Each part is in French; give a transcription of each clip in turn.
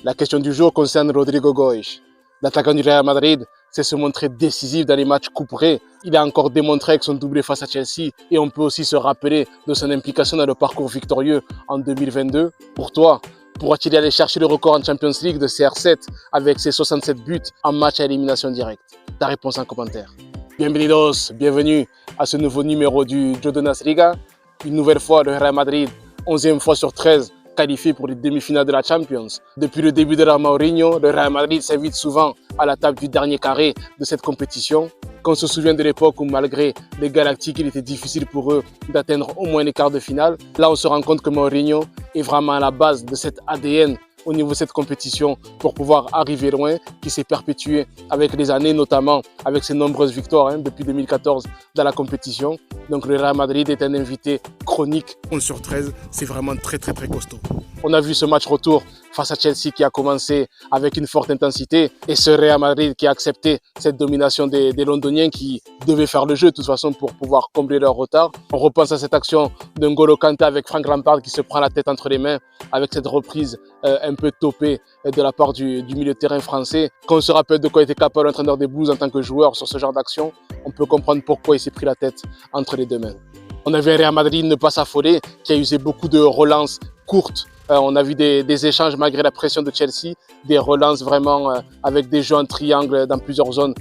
La question du jour concerne Rodrigo Goes. L'attaquant du Real Madrid s'est se montrer décisif dans les matchs couperés. Il a encore démontré avec son doublé face à Chelsea et on peut aussi se rappeler de son implication dans le parcours victorieux en 2022. Pour toi, pourra-t-il aller chercher le record en Champions League de CR7 avec ses 67 buts en match à élimination directe? Ta réponse en commentaire. Bienvenidos, bienvenue à ce nouveau numéro du Jodonas Liga. Une nouvelle fois, le Real Madrid, 11e fois sur 13, qualifié pour les demi-finales de la Champions. Depuis le début de la Mourinho, le Real Madrid s'invite souvent à la table du dernier carré de cette compétition. Qu'on se souvient de l'époque où, malgré les Galactiques, il était difficile pour eux d'atteindre au moins les quarts de finale. Là, on se rend compte que Mourinho est vraiment à la base de cet ADN au niveau de cette compétition pour pouvoir arriver loin, qui s'est perpétué avec les années, notamment avec ses nombreuses victoires depuis 2014 dans la compétition. Donc le Real Madrid est un invité chronique. 11 sur 13, c'est vraiment très costaud. On a vu ce match retour face à Chelsea qui a commencé avec une forte intensité et ce Real Madrid qui a accepté cette domination des Londoniens qui devaient faire le jeu de toute façon pour pouvoir combler leur retard. On repense à cette action d'Ngolo Kanté avec Frank Lampard qui se prend la tête entre les mains avec cette reprise un peu topée de la part du milieu de terrain français. Quand on se rappelle de quoi était capable l'entraîneur des Blues en tant que joueur sur ce genre d'action, on peut comprendre pourquoi il s'est pris la tête entre les deux mains. On a vu un Real Madrid ne pas s'affoler, qui a usé beaucoup de relances courtes. On a vu des échanges malgré la pression de Chelsea, des relances vraiment avec des jeux en triangle dans plusieurs zones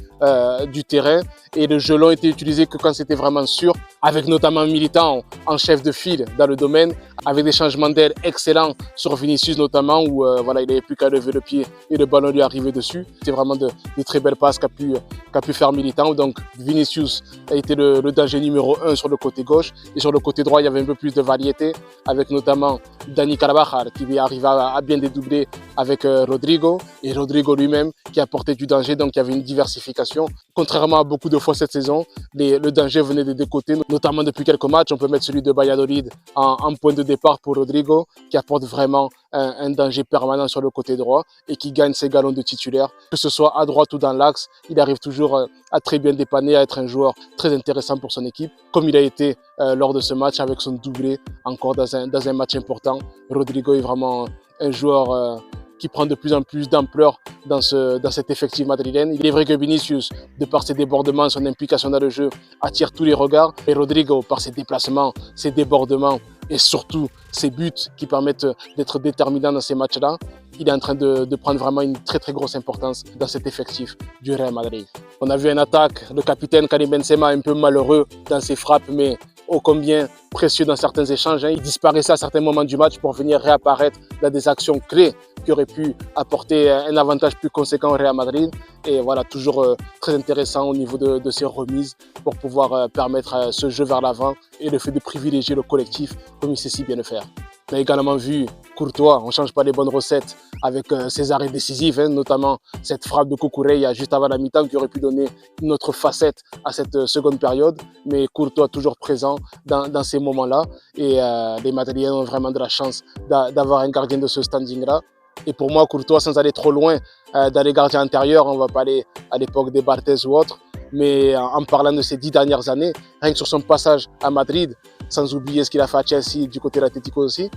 du terrain. Et le jeu long était utilisé que quand c'était vraiment sûr, avec notamment Militão en chef de file dans le domaine, avec des changements d'aile excellents sur Vinicius notamment, où voilà, il n'avait plus qu'à lever le pied et le ballon lui arrivait dessus. C'était vraiment de très belles passes qu'a pu faire Militão. Donc Vinicius a été le danger numéro 1 sur le côté gauche. Et sur le côté droit, il y avait un peu plus de variété, avec notamment Dani Carvajal qui arrive à bien dédoubler avec Rodrigo, et Rodrigo lui-même qui apportait du danger, donc il y avait une diversification. Contrairement à beaucoup de fois cette saison, le danger venait des deux côtés, notamment depuis quelques matchs. On peut mettre celui de Valladolid en point de départ pour Rodrigo, qui apporte vraiment un danger permanent sur le côté droit et qui gagne ses galons de titulaire. Que ce soit à droite ou dans l'axe, il arrive toujours à très bien dépanner, à être un joueur très intéressant pour son équipe, comme il a été lors de ce match avec son doublé, encore dans un match important. Rodrigo est vraiment un joueur qui prend de plus en plus d'ampleur dans cet effectif madrilène. Il est vrai que Vinicius, de par ses débordements, son implication dans le jeu, attire tous les regards. Et Rodrigo, par ses déplacements, ses débordements et surtout ses buts qui permettent d'être déterminants dans ces matchs-là, il est en train de prendre vraiment une très grosse importance dans cet effectif du Real Madrid. On a vu en attaque le capitaine Karim Benzema un peu malheureux dans ses frappes, mais ô combien précieux dans certains échanges. Il disparaissait à certains moments du match pour venir réapparaître dans des actions clés qui auraient pu apporter un avantage plus conséquent au Real Madrid. Et voilà, toujours très intéressant au niveau de ses remises pour pouvoir permettre ce jeu vers l'avant et le fait de privilégier le collectif comme il sait si bien le faire. On a également vu Courtois, on ne change pas les bonnes recettes avec ses arrêts décisifs, notamment cette frappe de Cucurella juste avant la mi-temps qui aurait pu donner une autre facette à cette seconde période. Mais Courtois toujours présent dans ces moments-là et les Madridiens ont vraiment de la chance d'avoir un gardien de ce standing-là. Et pour moi, Courtois, sans aller trop loin dans les gardiens antérieurs, on ne va pas aller à l'époque des Barthez ou autres, mais en parlant de ces 10 dernières années, rien que sur son passage à Madrid, sans oublier ce qu'il a fait à Chelsea du côté de l'Atlético aussi,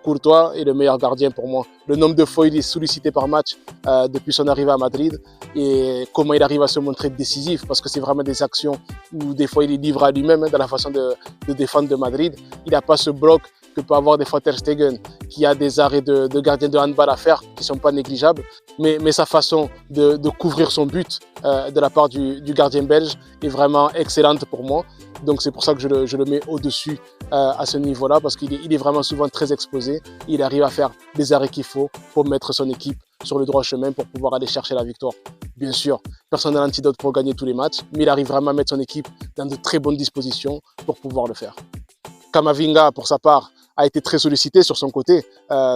Courtois est le meilleur gardien pour moi. Le nombre de fois il est sollicité par match depuis son arrivée à Madrid et comment il arrive à se montrer décisif, parce que c'est vraiment des actions où des fois il est livré à lui-même dans la façon de défendre de Madrid. Il n'a pas ce bloc que peut avoir des fois Ter Stegen, qui a des arrêts de gardien de handball à faire qui ne sont pas négligeables, mais sa façon de couvrir son but de la part du gardien belge est vraiment excellente pour moi. Donc c'est pour ça que je le mets au-dessus à ce niveau-là, parce qu'il est vraiment souvent très exposé. Il arrive à faire les arrêts qu'il faut pour mettre son équipe sur le droit chemin pour pouvoir aller chercher la victoire. Bien sûr, personne n'a l'antidote pour gagner tous les matchs, mais il arrive vraiment à mettre son équipe dans de très bonnes dispositions pour pouvoir le faire. Camavinga, pour sa part, a été très sollicité sur son côté.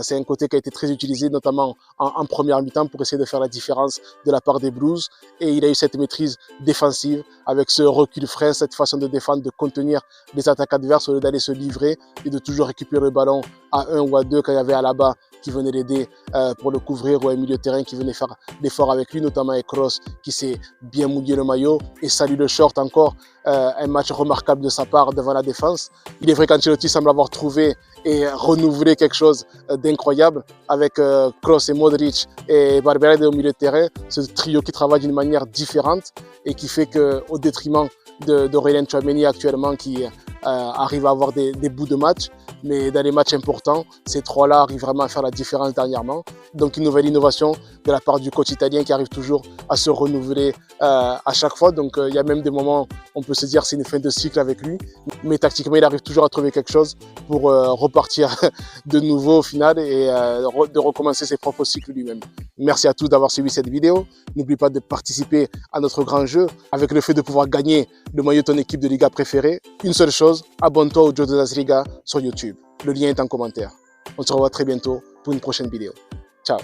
C'est un côté qui a été très utilisé, notamment en première mi-temps, pour essayer de faire la différence de la part des Blues. Et il a eu cette maîtrise défensive, avec ce recul frais, cette façon de défendre, de contenir les attaques adverses au lieu d'aller se livrer et de toujours récupérer le ballon à 1 ou à 2 quand il y avait Alaba qui venait l'aider pour le couvrir, ou un milieu de terrain qui venait faire l'effort avec lui, notamment avec Kroos qui s'est bien mouillé le maillot, et Salut Le Short encore, un match remarquable de sa part devant la défense. Il est vrai qu'Ancelotti semble avoir trouvé et renouvelé quelque chose d'incroyable avec Kroos et Modric et Valverde au milieu de terrain, ce trio qui travaille d'une manière différente et qui fait qu'au détriment d'Aurélien Tchouaméni actuellement qui arrive à avoir des bouts de match, mais dans les matchs importants, ces trois-là arrivent vraiment à faire la différence dernièrement. Donc une nouvelle innovation de la part du coach italien qui arrive toujours à se renouveler à chaque fois. Donc il y a même des moments, on peut se dire c'est une fin de cycle avec lui, mais tactiquement il arrive toujours à trouver quelque chose pour repartir de nouveau au final et de recommencer ses propres cycles lui-même. Merci à tous d'avoir suivi cette vidéo. N'oublie pas de participer à notre grand jeu avec le fait de pouvoir gagner le maillot de ton équipe de Liga préférée. Une seule chose, abonne-toi au Joe de Das Liga sur YouTube. Le lien est en commentaire. On se revoit très bientôt pour une prochaine vidéo. Ciao.